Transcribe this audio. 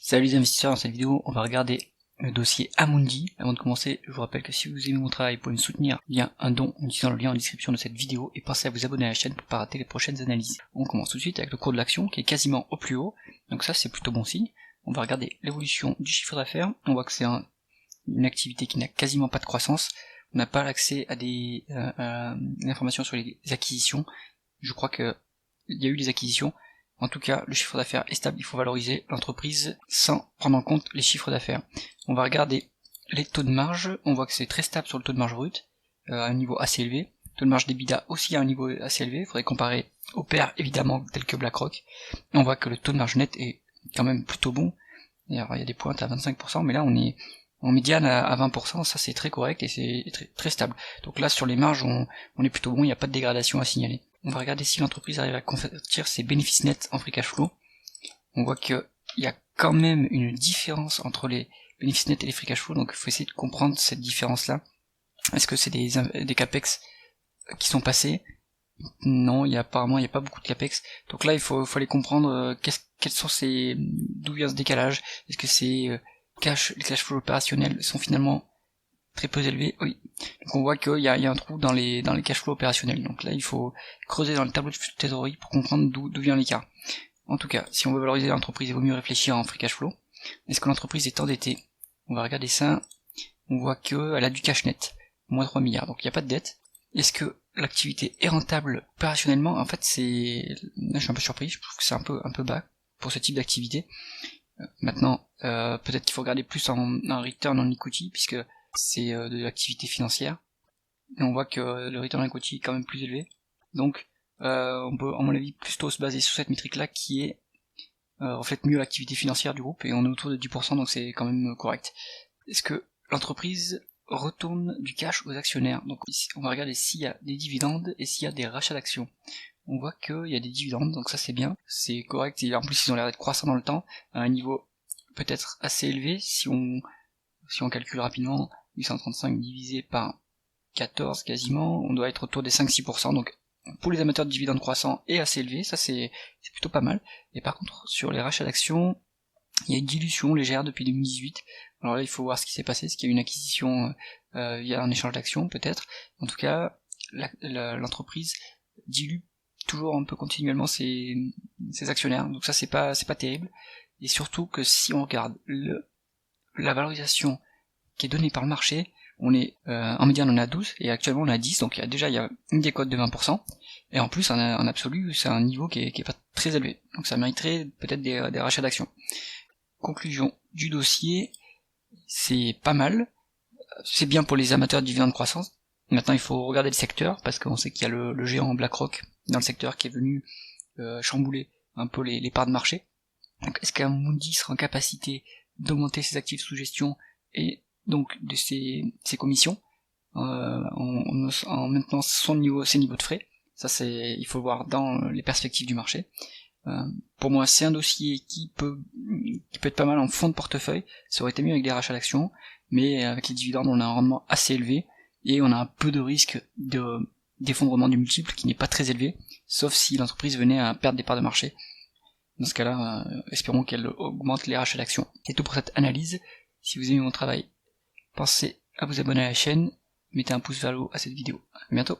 Salut les investisseurs, dans cette vidéo on va regarder le dossier Amundi. Avant de commencer, je vous rappelle que si vous aimez mon travail, vous pouvez me soutenir via un don en utilisant le lien en description de cette vidéo et pensez à vous abonner à la chaîne pour ne pas rater les prochaines analyses. On commence tout de suite avec le cours de l'action qui est quasiment au plus haut, donc ça c'est plutôt bon signe. On va regarder l'évolution du chiffre d'affaires, on voit que c'est une activité qui n'a quasiment pas de croissance, on n'a pas l'accès à des informations sur les acquisitions. Je crois que il y a eu des acquisitions. En tout cas, le chiffre d'affaires est stable, il faut valoriser l'entreprise sans prendre en compte les chiffres d'affaires. On va regarder les taux de marge, on voit que c'est très stable sur le taux de marge brut, à un niveau assez élevé. Le taux de marge d'EBITDA aussi à un niveau assez élevé, il faudrait comparer aux pairs évidemment tels que BlackRock. On voit que le taux de marge net est quand même plutôt bon, et alors, il y a des pointes à 25%, mais là on est en médiane à 20%, ça c'est très correct et c'est très stable. Donc là sur les marges on est plutôt bon, il n'y a pas de dégradation à signaler. On va regarder si l'entreprise arrive à convertir ses bénéfices nets en free cash flow. On voit qu'il y a quand même une différence entre les bénéfices nets et les free cash flow, donc il faut essayer de comprendre cette différence-là. Est-ce que c'est des capex qui sont passés? Non, apparemment il n'y a pas beaucoup de capex. Donc là il faut aller comprendre quels sont d'où vient ce décalage. Est-ce que les cash flow opérationnels sont finalement très peu élevé, oui. Donc on voit qu'il y a un trou dans les cash flows opérationnels. Donc là il faut creuser dans le tableau de trésorerie pour comprendre d'où vient l'écart. En tout cas, si on veut valoriser l'entreprise, il vaut mieux réfléchir en free cash flow. Est-ce que l'entreprise est endettée? On va regarder ça. On voit qu'elle a du cash net, moins 3 milliards, donc il n'y a pas de dette. Est-ce que l'activité est rentable opérationnellement? En fait là je suis un peu surpris, je trouve que c'est un peu bas pour ce type d'activité. Maintenant, peut-être qu'il faut regarder plus en return on equity, puisque c'est de l'activité financière, et on voit que le return on equity est quand même plus élevé, donc on peut à mon avis plutôt se baser sur cette métrique là qui reflète mieux l'activité financière du groupe, et on est autour de 10%, donc c'est quand même correct. Est-ce que l'entreprise retourne du cash aux actionnaires? Donc ici, on va regarder s'il y a des dividendes et s'il y a des rachats d'actions. On voit qu'il y a des dividendes, donc ça c'est bien, c'est correct, et en plus ils ont l'air d'être croissants dans le temps, à un niveau peut-être assez élevé. Si on calcule rapidement, 835 divisé par 14 quasiment, on doit être autour des 5-6%, donc pour les amateurs de dividendes croissants est assez élevé, ça c'est plutôt pas mal. Et par contre sur les rachats d'actions, il y a une dilution légère depuis 2018, alors là il faut voir ce qui s'est passé, est-ce qu'il y a une acquisition via un échange d'actions peut-être. En tout cas l'entreprise dilue toujours un peu continuellement ses actionnaires, donc ça c'est pas terrible. Et surtout que si on regarde la valorisation qui est donnée par le marché, on est en médiane on est à 12 et actuellement on est à 10, donc il y a une décote de 20%, et en plus en absolu c'est un niveau qui est pas très élevé, donc ça mériterait peut-être des rachats d'actions. Conclusion du dossier, c'est pas mal, c'est bien pour les amateurs de dividendes de croissance. Maintenant il faut regarder le secteur, parce qu'on sait qu'il y a le géant BlackRock dans le secteur qui est venu chambouler un peu les parts de marché. Donc est-ce qu'Amundi sera en capacité d'augmenter ses actifs sous gestion et donc de ses commissions en maintenant ses niveaux de frais? Ça il faut voir dans les perspectives du marché. Pour moi c'est un dossier qui peut être pas mal en fond de portefeuille, ça aurait été mieux avec des rachats d'actions, mais avec les dividendes on a un rendement assez élevé et on a un peu de risque d'effondrement du multiple qui n'est pas très élevé, sauf si l'entreprise venait à perdre des parts de marché. Dans ce cas-là, espérons qu'elle augmente les rachats d'actions. C'est tout pour cette analyse. Si vous aimez mon travail, pensez à vous abonner à la chaîne, mettez un pouce vers le haut à cette vidéo. À bientôt.